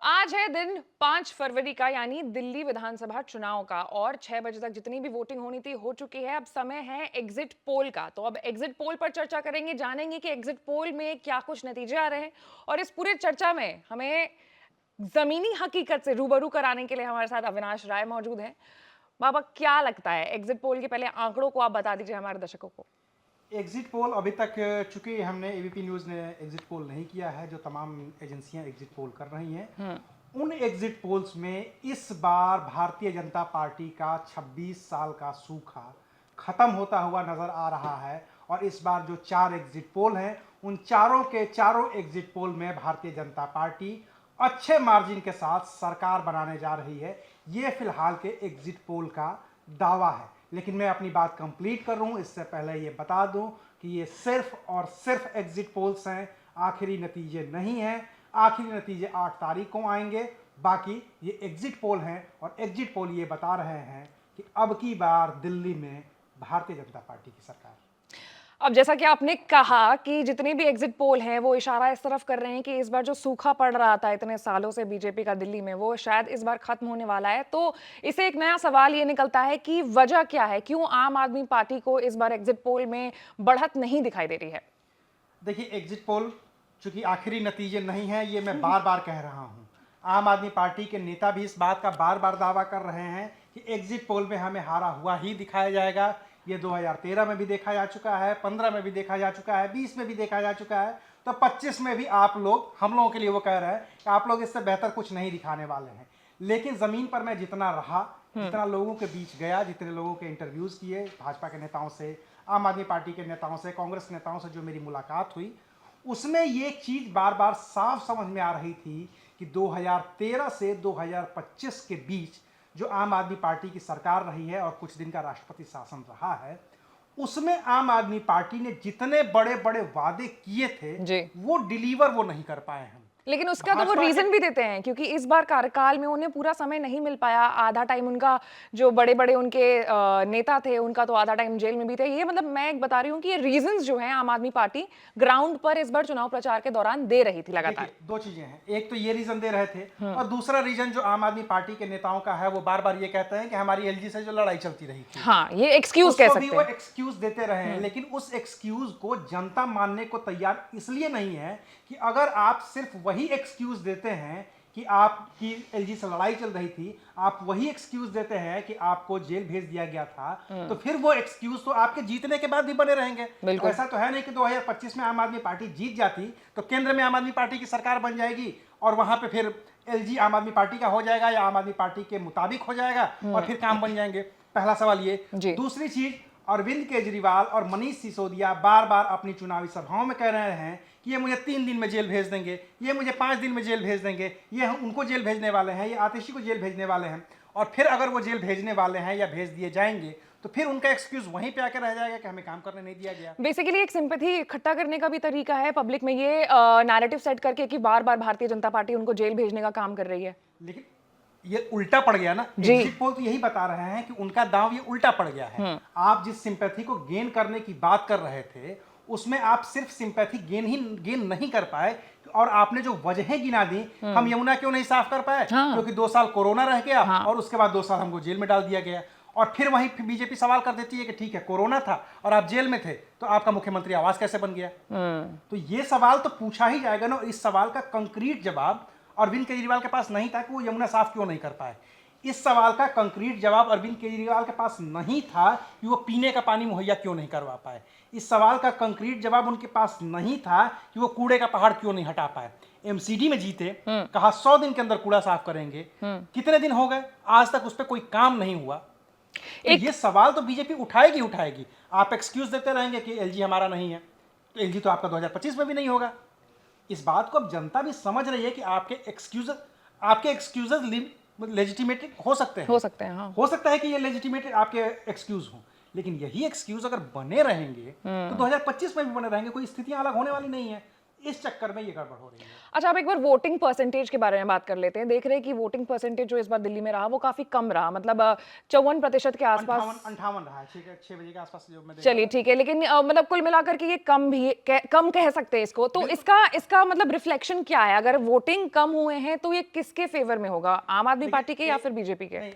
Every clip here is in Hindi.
आज है दिन 5 फरवरी का यानी दिल्ली विधानसभा चुनाव का और 6 बजे तक जितनी भी वोटिंग होनी थी हो चुकी है। अब समय है एग्जिट पोल का। तो अब एग्जिट पोल पर चर्चा करेंगे, जानेंगे कि एग्जिट पोल में क्या कुछ नतीजे आ रहे हैं। और इस पूरे चर्चा में हमें जमीनी हकीकत से रूबरू कराने के लिए हमारे साथ अविनाश राय मौजूद हैं। बाबा, क्या लगता है एग्जिट पोल के पहले आंकड़ों को आप बता दीजिए हमारे दर्शकों को। एग्जिट पोल अभी तक चूंकि हमने एबीपी न्यूज़ ने एग्जिट पोल नहीं किया है, जो तमाम एजेंसियां एग्जिट पोल कर रही हैं, उन एग्जिट पोल्स में इस बार भारतीय जनता पार्टी का 26 साल का सूखा खत्म होता हुआ नजर आ रहा है। और इस बार जो 4 एग्जिट पोल हैं, उन चारों के चारों एग्जिट पोल में भारतीय जनता पार्टी अच्छे मार्जिन के साथ सरकार बनाने जा रही है। ये फिलहाल के एग्जिट पोल का दावा है। लेकिन मैं अपनी बात कंप्लीट कर रहा हूं, इससे पहले ये बता दूं कि ये सिर्फ और सिर्फ एग्जिट पोल्स हैं, आखिरी नतीजे नहीं हैं। आखिरी नतीजे 8 तारीख को आएंगे। बाकी ये एग्जिट पोल हैं और एग्जिट पोल ये बता रहे हैं कि अब की बार दिल्ली में भारतीय जनता पार्टी की सरकार। अब जैसा कि आपने कहा कि जितने भी एग्जिट पोल हैं वो इशारा इस तरफ कर रहे हैं कि इस बार जो सूखा पड़ रहा था इतने सालों से बीजेपी का दिल्ली में, वो शायद इस बार खत्म होने वाला है। तो इसे एक नया सवाल ये निकलता है कि वजह क्या है, क्यों आम आदमी पार्टी को इस बार एग्जिट पोल में बढ़त नहीं दिखाई दे रही है। देखिए, एग्जिट पोल चूंकि आखिरी नतीजे नहीं है, ये मैं बार बार कह रहा हूं। आम आदमी पार्टी के नेता भी इस बात का बार बार दावा कर रहे हैं कि एग्जिट पोल में हमें हारा हुआ ही दिखाया जाएगा। ये 2013 में भी देखा जा चुका है, 15 में भी देखा जा चुका है, 20 में भी देखा जा चुका है। तो 25 में भी आप लोग, हम लोगों के लिए वो कह रहे हैं कि आप लोग इससे बेहतर कुछ नहीं दिखाने वाले हैं। लेकिन ज़मीन पर मैं जितना रहा, जितना लोगों के बीच गया, जितने लोगों के इंटरव्यूज़ किए, भाजपा के नेताओं से, आम आदमी पार्टी के नेताओं से, कांग्रेस के नेताओं से जो मेरी मुलाकात हुई, उसमें ये चीज़ बार बार साफ समझ में आ रही थी कि 2013 से 2025 के बीच जो आम आदमी पार्टी की सरकार रही है और कुछ दिन का राष्ट्रपति शासन रहा है, उसमें आम आदमी पार्टी ने जितने बड़े बड़े वादे किए थे जी, वो डिलीवर वो नहीं कर पाए हैं। लेकिन उसका तो वो भाजपा के रीजन भी देते हैं क्योंकि इस बार कार्यकाल में उन्हें पूरा समय नहीं मिल पाया। आधा टाइम उनका, जो बड़े बड़े उनके नेता थे, उनका तो आधा टाइम जेल में बीता। ये मतलब मैं एक बता रही हूँ कि ये रीजंस जो हैं आम आदमी पार्टी ग्राउंड पर इस बार चुनाव प्रचार के दौरान दे रही थी लगातार। देखिए, दो चीजें हैं। एक तो ये रीजन दे रहे थे और दूसरा रीजन जो आम आदमी पार्टी के नेताओं का है, वो बार बार ये कहते हैं कि हमारी एलजी से जो लड़ाई चलती रही थी, हाँ, ये एक्सक्यूज कह उसको भी सकते वो हैं। एक्सक्यूज देते रहे हैं। लेकिन उस एक्सक्यूज को जनता मानने को तैयार इसलिए नहीं है कि अगर आप सिर्फ वही एक्सक्यूज देते हैं कि आपकी एलजी से लड़ाई चल रही थी, आप वही एक्सक्यूज देते हैं कि आपको जेल भेज दिया गया था, तो फिर वो एक्सक्यूज तो आपके जीतने के बाद भी बने रहेंगे। तो ऐसा तो है नहीं कि 2025 में आम आदमी पार्टी जीत जाती तो केंद्र में आम आदमी पार्टी की सरकार बन जाएगी और वहां पे फिर एलजी आम आदमी पार्टी का हो जाएगा या आम आदमी पार्टी के मुताबिक हो जाएगा और फिर काम बन जाएंगे। पहला सवाल ये। दूसरी चीज, अरविंद केजरीवाल और मनीष सिसोदिया बार बार अपनी चुनावी सभाओं में कह रहे हैं कि ये मुझे 3 दिन में जेल भेज देंगे, ये मुझे 5 दिन में जेल भेज देंगे, ये हम उनको जेल भेजने वाले हैं, ये आतिशी को जेल भेजने वाले हैं। और फिर अगर वो जेल भेजने वाले हैं या भेज दिए जाएंगे तो फिर उनका एक्सक्यूज वहीं पे आकर रह जाएगा कि हमें काम करने नहीं दिया गया। बेसिकली एक सिंपैथी इकट्ठा करने का भी तरीका है पब्लिक में, ये नैरेटिव सेट करके कि बार बार भारतीय जनता पार्टी उनको जेल भेजने का काम कर रही है। लेकिन ये उल्टा पड़ गया ना। एग्जिट पोल तो यही बता रहे हैं कि उनका दांव ये उल्टा पड़ गया है। आप जिस सिंपैथी को गेन करने की बात कर रहे थे, उसमें आप सिर्फ सिंपैथी गेन नहीं कर पाए और आपने जो वजहें गिना दी, हम यमुना क्यों नहीं साफ कर पाए? क्योंकि 2 साल कोरोना रह गया और उसके बाद 2 साल हमको जेल में डाल दिया गया। और फिर वहीं बीजेपी सवाल कर देती है कि ठीक है, कोरोना था और आप जेल में थे तो आपका मुख्यमंत्री आवास कैसे बन गया? तो ये सवाल तो पूछा ही जाएगा ना। इस सवाल का कंक्रीट जवाब अरविंद केजरीवाल के पास नहीं था कि वो यमुना साफ क्यों नहीं कर पाए। इस सवाल का कंक्रीट जवाब अरविंद केजरीवाल के पास नहीं था कि वो पीने का पानी मुहैया क्यों नहीं करवा पाए। इस सवाल का कंक्रीट जवाब उनके पास नहीं था कि वो कूड़े का पहाड़ क्यों नहीं हटा पाए। एमसीडी में जीते, कहा 100 दिन के अंदर कूड़ा साफ करेंगे, कितने दिन हो गए, आज तक उस पर कोई काम नहीं हुआ। तो ये सवाल तो बीजेपी उठाएगी उठाएगी। आप एक्सक्यूज देते रहेंगे कि एलजी हमारा नहीं है, तो एलजी तो आपका 2025 में भी नहीं होगा। इस बात को अब जनता भी समझ रही है कि आपके एक्सक्यूजेस लेजिटिमेटेड हो सकते हैं, हाँ। हो सकता है कि ये लेजिटिमेटेड आपके एक्सक्यूज हो, लेकिन यही एक्सक्यूज अगर बने रहेंगे तो 2025 में भी बने रहेंगे। कोई स्थितियां अलग होने वाली नहीं है। इस चक्कर में ये गड़बड़ हो रही है। अच्छा, अब एक बार वोटिंग परसेंटेज के बारे में बात कर लेते हैं। देख रहे हैं कि वोटिंग परसेंटेज जो इस बार दिल्ली में रहा वो काफी कम रहा, मतलब 54% के आसपास। 58 रहा है, ठीक है, 6 बजे के आसपास जो मैं देख चलिए ठीक है, लेकिन मतलब कुल मिलाकर के ये कम कह सकते हैं इसको। तो इसका मतलब रिफ्लेक्शन क्या है? अगर वोटिंग कम हुए हैं तो ये किसके फेवर में होगा, आम आदमी पार्टी के या फिर बीजेपी के? नहीं,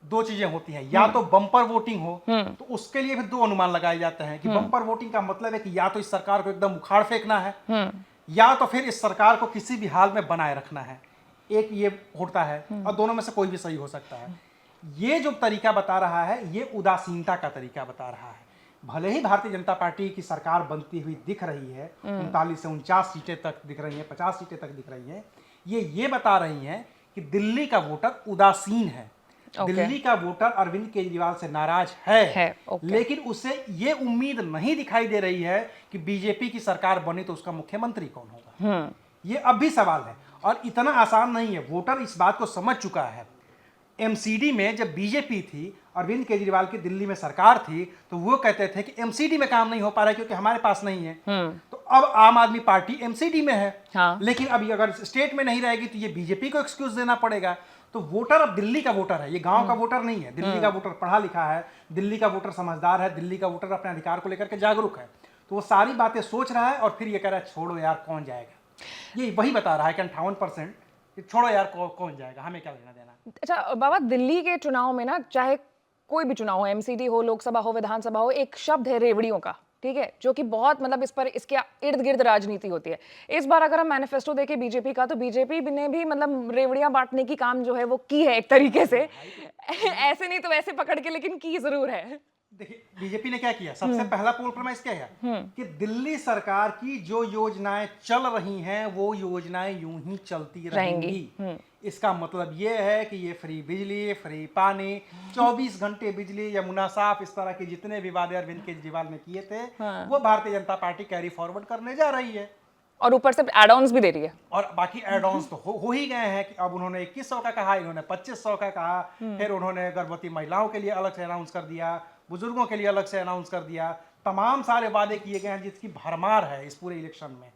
दो चीजें होती हैं, या तो बम्पर वोटिंग हो तो उसके लिए भी दो अनुमान लगाए जाते हैं कि बम्पर वोटिंग का मतलब है कि या तो इस सरकार को एकदम उखाड़ फेंकना है, या तो फिर इस सरकार को किसी भी हाल में बनाए रखना है। एक ये होता है, और दोनों में से कोई भी सही हो सकता है। ये जो तरीका बता रहा है ये उदासीनता का तरीका बता रहा है। भले ही भारतीय जनता पार्टी की सरकार बनती हुई दिख रही है, 39 से 49 सीटें तक दिख रही हैं, 50 सीटें तक दिख रही हैं, ये बता रही हैं कि दिल्ली का वोटर उदासीन है। दिल्ली का वोटर अरविंद केजरीवाल से नाराज है। लेकिन उसे ये उम्मीद नहीं दिखाई दे रही है कि बीजेपी की सरकार बने तो उसका मुख्यमंत्री कौन होगा। ये अब भी सवाल है, और इतना आसान नहीं है। वोटर इस बात को समझ चुका है। एमसीडी में जब बीजेपी थी, अरविंद केजरीवाल की दिल्ली में सरकार थी, तो वो कहते थे कि एमसीडी में काम नहीं हो पा रहा है क्योंकि हमारे पास नहीं है। तो अब आम आदमी पार्टी एमसीडी में है। लेकिन अभी अगर स्टेट में नहीं रहेगी तो ये बीजेपी को एक्सक्यूज देना पड़ेगा। तो वोटर अब दिल्ली का वोटर है, ये गांव का वोटर नहीं है। दिल्ली का वोटर पढ़ा लिखा है, दिल्ली का वोटर समझदार है, दिल्ली का वोटर अपने अधिकार को लेकर के जागरूक है। तो वो सारी बातें सोच रहा है, और फिर ये कह रहा है छोड़ो यार कौन जाएगा। ये वही बता रहा है कि 58% छोड़ो यार कौन जाएगा, हमें क्या लेना देना। अच्छा बाबा, दिल्ली के चुनाव में ना, चाहे कोई भी चुनाव हो, एमसीडी हो, लोकसभा हो, विधानसभा हो, एक शब्द है रेवड़ियों का, ठीक है, जो कि बहुत मतलब इसके इर्द गिर्द राजनीति होती है। इस बार अगर हम मैनिफेस्टो देखें बीजेपी का, तो बीजेपी ने भी मतलब रेवड़ियां बांटने की काम जो है वो की है एक तरीके से। ऐसे नहीं तो वैसे पकड़ के, लेकिन की जरूर है। देखिए बीजेपी ने क्या किया, सबसे पहला पोल प्रमाइस क्या है कि दिल्ली सरकार की जो योजनाएं चल रही हैं वो योजनाएं यूं ही चलती रहेंगी। इसका मतलब ये है कि ये फ्री बिजली, फ्री पानी, 24 घंटे बिजली, यमुना साफ, इस तरह के जितने भी वादे अरविंद केजरीवाल ने किए थे वो Bharatiya Janata party carry forward करने जा रही है। और ऊपर से एड ऑन्स भी दे रही है। और बाकी एड ऑन्स तो हो ही गए हैं कि अब उन्होंने 2100 का कहा, इन्होंने 2500 का कहा, फिर उन्होंने गर्भवती महिलाओं के लिए अलग से अनाउंस कर दिया, बुजुर्गों के लिए अलग से अनाउंस कर दिया। तमाम सारे वादे किए गए हैं जिसकी भरमार है इस पूरे इलेक्शन में।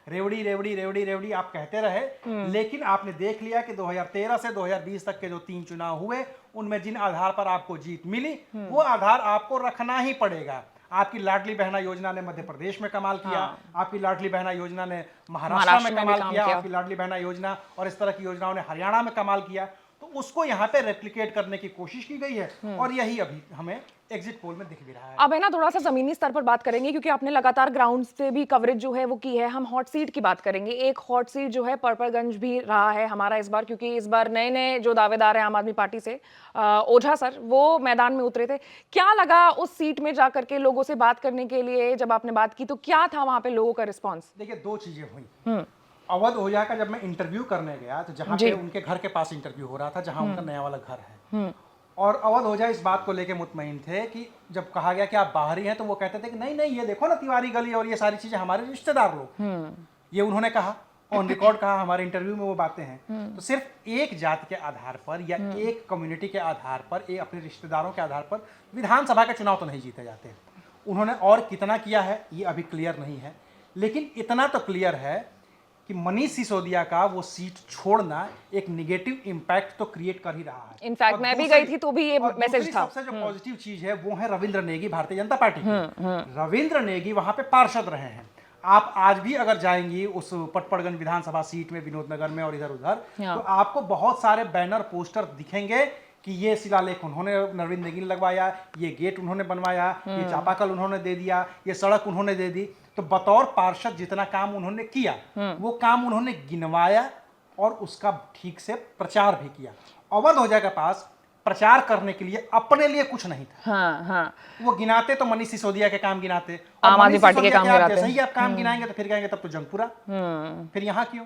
रेवड़ी रेवड़ी रेवड़ी रेवड़ी आप कहते रहे, लेकिन आपने देख लिया कि 2013 से 2020 तक के जो 3 चुनाव हुए उनमें जिन आधार पर आपको जीत मिली वो आधार आपको रखना ही पड़ेगा। आपकी लाडली बहना योजना ने मध्य प्रदेश में कमाल किया, आपकी लाडली बहना योजना ने महाराष्ट्र में कमाल किया, आपकी लाडली बहना योजना और इस तरह की योजनाओं ने हरियाणा में कमाल किया। तो उसको यहाँ पे रेप्लिकेट करने की कोशिश की गई है, और यही अभी हमें एग्जिट पोल में दिख भी रहा है। अब है ना, थोड़ा सा जमीनी स्तर पर बात करेंगे क्योंकि आपने लगातार ग्राउंड से भी कवरेज जो है वो की है। हम हॉट सीट की बात करेंगे। एक हॉट सीट जो है पर्पलगंज भी रहा है हमारा इस बार, क्योंकि इस बार नए नए जो दावेदार हैं आम आदमी पार्टी से, ओझा सर, वो मैदान में उतरे थे। क्या लगा उस सीट में जाकर के लोगों से बात करने के लिए, जब आपने बात की तो क्या था वहां पे लोगों का रिस्पॉन्स? देखिए दो चीजें हुई। अवध ओझा का जब मैं इंटरव्यू करने गया तो जहाँ पे उनके घर के पास इंटरव्यू हो रहा था, जहाँ उनका नया वाला घर है, और अवध ओझा इस बात को लेके मुतमईन थे कि जब कहा गया कि आप बाहरी हैं तो वो कहते थे कि नहीं नहीं, ये देखो ना तिवारी गली और ये सारी चीजें हमारे रिश्तेदार लोग, ये उन्होंने कहा, ऑन रिकॉर्ड कहा, हमारे इंटरव्यू में वो बातें हैं। तो सिर्फ एक जाति के आधार पर या एक कम्युनिटी के आधार पर, एक अपने रिश्तेदारों के आधार पर विधानसभा के चुनाव तो नहीं जीते जाते। उन्होंने और कितना किया है ये अभी क्लियर नहीं है, लेकिन इतना तो क्लियर है कि मनीष सिसोदिया का वो सीट छोड़ना एक नेगेटिव इंपैक्ट तो क्रिएट कर ही रहा है। इनफैक्ट मैं भी गई थी तो भी ये मैसेज था। सबसे जो पॉजिटिव चीज है वो है रविंद्र नेगी, भारतीय जनता पार्टी के। रविंद्र नेगी वहां पे पार्षद रहे हैं। आप आज भी अगर जाएंगी उस पटपड़गंज विधानसभा सीट में, विनोद नगर में और इधर उधर, तो आपको बहुत सारे बैनर पोस्टर दिखेंगे कि ये शिलालेख उन्होंने नवीन नेगी ने लगवाया, ये गेट उन्होंने बनवाया, ये चापाकल उन्होंने दे दिया, ये सड़क उन्होंने दे दी। तो बतौर पार्षद जितना काम उन्होंने किया वो काम उन्होंने गिनवाया और उसका ठीक से प्रचार भी किया। अवध ओझा के पास प्रचार करने के लिए अपने लिए कुछ नहीं था। वो गिनाते तो मनीष सिसोदिया के काम गिनाते, आम आदमी पार्टी के काम गिनाते। जैसे ही आप काम गिनाएंगे तो फिर कहेंगे तब तो जंगपुरा, फिर यहाँ क्यों।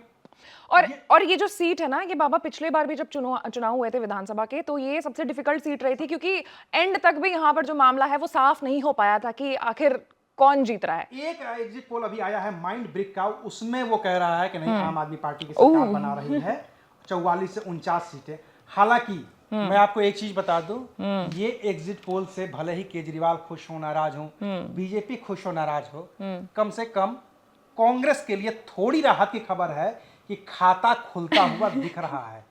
और ये जो सीट है ना, ये बाबा पिछले बार भी जब चुनाव हुए थे विधानसभा के, तो ये सबसे डिफिकल्ट सीट रही थी क्योंकि एंड तक भी यहाँ पर जो मामला है वो साफ नहीं हो पाया था कि आखिर कौन जीत रहा है। एक एग्जिट पोल अभी आया है माइंड ब्रिक का, उसमें वो कह रहा है कि नहीं आम आदमी पार्टी की सरकार बना रही है 44 से 49 सीटें। हालांकि मैं आपको एक चीज बता दूं, ये एग्जिट पोल से भले ही केजरीवाल खुश हो नाराज हो, बीजेपी खुश हो नाराज हो, कम से कम कांग्रेस के लिए थोड़ी राहत की खबर है कि खाता खुलता हुआ दिख रहा है।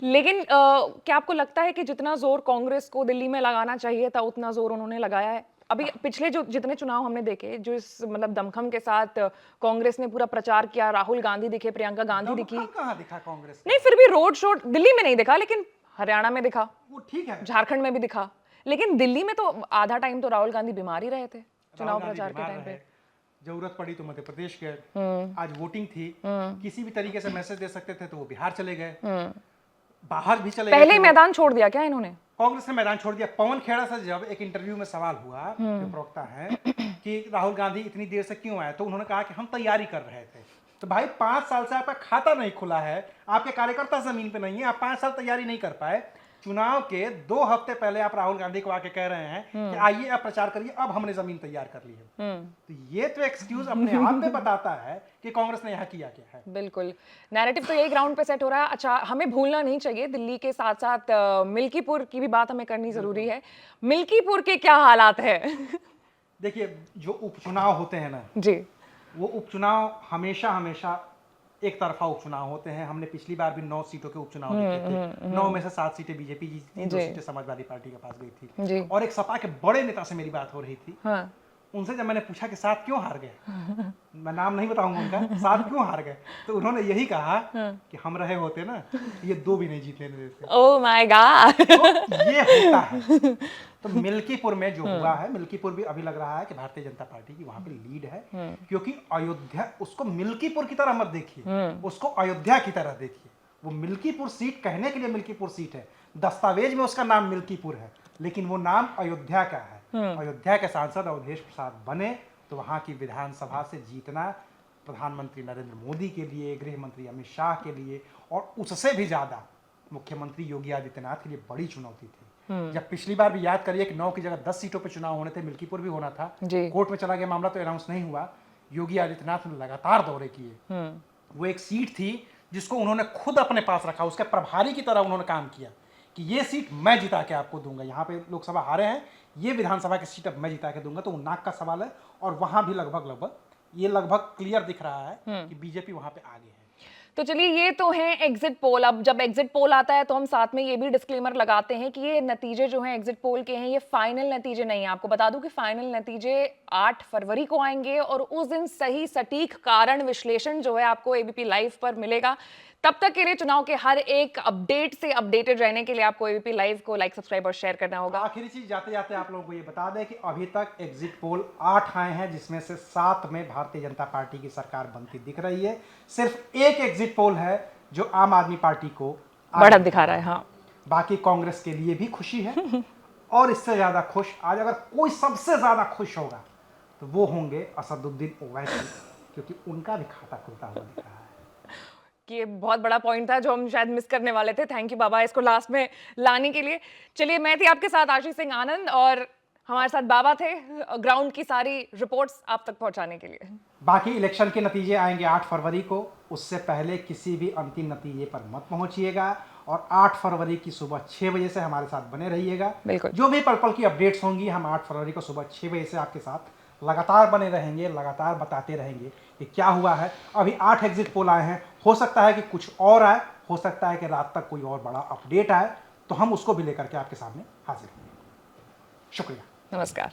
लेकिन क्या आपको लगता है कि जितना जोर कांग्रेस को दिल्ली में लगाना चाहिए था उतना जोर उन्होंने लगाया है? अभी पिछले जो जितने चुनाव हमने देखे, जो इस मतलब दमखम के साथ कांग्रेस ने पूरा प्रचार किया, राहुल गांधी दिखे, प्रियंका गांधी दिखी। दमखम कहाँ दिखा कांग्रेस का? नहीं, फिर भी रोड शो दिल्ली में नहीं दिखा, लेकिन हरियाणा में दिखा, वो ठीक है, झारखंड में भी दिखा, लेकिन दिल्ली में तो आधा टाइम तो राहुल गांधी बीमार ही रहे थे चुनाव राहुल गांधी प्रचार के बीमार टाइम रहे, पे। जरूरत पड़ी तो मध्य प्रदेश गए, आज वोटिंग थी, किसी भी तरीके से मैसेज दे सकते थे तो वो बिहार चले गए, बाहर भी चले गए। पहले ही मैदान छोड़ दिया क्या इन्होंने? कांग्रेस ने मैदान छोड़ दिया। पवन खेड़ा से जब एक इंटरव्यू में सवाल हुआ, जो प्रवक्ता है, कि राहुल गांधी इतनी देर से क्यों आए, तो उन्होंने कहा कि हम तैयारी कर रहे थे। तो भाई 5 साल से आपका खाता नहीं खुला है, आपके कार्यकर्ता जमीन पे नहीं है, आप 5 साल तैयारी नहीं कर पाए। चुनाव के 2 हफ्ते पहले आप राहुल गांधी को आके कह रहे हैं कि आइए आप प्रचार करिए, अब हमने जमीन तैयार कर ली है। तो ये तो एक्सक्यूज अपने आप में बताता है कि कांग्रेस ने यहाँ किया क्या है। बिल्कुल, नैरेटिव तो यही ग्राउंड पे सेट हो रहा है। अच्छा, हमें भूलना नहीं चाहिए, दिल्ली के साथ साथ मिल्कीपुर की भी बात हमें करनी जरूरी है। मिल्कीपुर के क्या हालात है? देखिए, जो उपचुनाव होते हैं ना जी, वो उपचुनाव हमेशा एक तरफा उपचुनाव होते हैं। हमने पिछली बार भी 9 सीटों के उपचुनाव देखे थे, 9 में से 7 सीटें बीजेपी जीती थी, 2 सीटें समाजवादी पार्टी के पास गई थी। जी। और एक सपा के बड़े नेता से मेरी बात हो रही थी, हाँ, उनसे जब मैंने पूछा कि साथ क्यों हार गए, मैं नाम नहीं बताऊंगा उनका, साथ क्यों हार गए, तो उन्होंने यही कहा कि हम रहे होते ना, ये 2 भी नहीं जीतने देते। Oh my God. तो ये होता है। तो मिल्कीपुर में जो हुआ है, मिल्कीपुर भी अभी लग रहा है कि भारतीय जनता पार्टी की वहां पे लीड है, क्योंकि अयोध्या, उसको मिल्कीपुर की तरह मत देखिए, उसको अयोध्या की तरह देखिए। वो मिल्कीपुर सीट कहने के लिए मिल्कीपुर सीट है, दस्तावेज में उसका नाम मिल्कीपुर है, लेकिन वो नाम अयोध्या का है। अयोध्या के सांसद अवधेश प्रसाद बने तो वहां की विधानसभा से जीतना प्रधानमंत्री नरेंद्र मोदी के लिए, गृह मंत्री अमित शाह के लिए, और उससे भी ज्यादा मुख्यमंत्री योगी आदित्यनाथ के लिए बड़ी चुनौती थी। जब पिछली बार भी याद करिए कि 9 की जगह 10 सीटों पर चुनाव होने थे, मिल्कीपुर भी होना था, कोर्ट में चला गया मामला, तो अनाउंस नहीं हुआ। योगी आदित्यनाथ ने लगातार दौरे किए, वो एक सीट थी जिसको उन्होंने खुद अपने पास रखा, उसके प्रभारी की तरह उन्होंने काम किया कि ये सीट मैं जिता के आपको दूंगा। यहाँ पे लोकसभा हारे हैं, ये विधानसभा की सीट अब मैं जिता के दूंगा। तो वो नाक का सवाल है, और वहां भी लगभग क्लियर दिख रहा है कि बीजेपी वहां पे आगे है। तो चलिए, ये तो है एग्जिट पोल। अब जब एग्जिट पोल आता है तो हम साथ में ये भी डिस्क्लेमर लगाते हैं कि ये नतीजे जो हैं एग्जिट पोल के हैं, ये फाइनल नतीजे नहीं है। आपको बता दूं कि फाइनल नतीजे 8 फरवरी को आएंगे, और उस दिन सही सटीक कारण विश्लेषण जो है आपको एबीपी लाइव पर मिलेगा। तब तक के लिए चुनाव के हर एक अपडेट से अपडेटेड रहने के लिए आपको एबीपी लाइव को लाइक, सब्सक्राइब और शेयर करना होगा। आखिरी चीज जाते जाते आप लोगों को ये बता दें कि अभी तक एग्जिट पोल 8 आए हैं, जिसमें से 7 में भारतीय जनता पार्टी की सरकार बनती दिख रही है। सिर्फ एक एग्जिट पोल है जो आम आदमी पार्टी को बढ़त दिखा रहा है। हाँ, बाकी कांग्रेस के लिए भी खुशी है, और इससे ज्यादा खुश आज अगर कोई सबसे ज्यादा खुश होगा तो वो होंगे असदुद्दीन ओवैसी, क्योंकि उनका भी खाता खुलता हुआ दिख रहा है। कि ये बहुत बड़ा पॉइंट था जो हम शायद मिस करने वाले थे। थैंक यू बाबा इसको लास्ट में लाने के लिए। चलिए, मैं थी आपके साथ आशीष सिंह आनंद, और हमारे साथ बाबा थे ग्राउंड की सारी रिपोर्ट्स आप तक पहुंचाने के लिए। बाकी इलेक्शन के नतीजे आएंगे 8 फरवरी को, उससे पहले किसी भी अंतिम नतीजे पर मत पहुंचिएगा, और 8 फरवरी की सुबह 6 बजे से हमारे साथ बने रहिएगा। बिल्कुल, जो भी पल पल की अपडेट्स होंगी, हम 8 फरवरी को सुबह 6 बजे से आपके साथ लगातार बने रहेंगे, लगातार बताते रहेंगे कि क्या हुआ है। अभी 8 एग्जिट पोल आए हैं, हो सकता है कि कुछ और आए, हो सकता है कि रात तक कोई और बड़ा अपडेट आए, तो हम उसको भी लेकर के आपके सामने हाजिर होंगे। शुक्रिया, नमस्कार।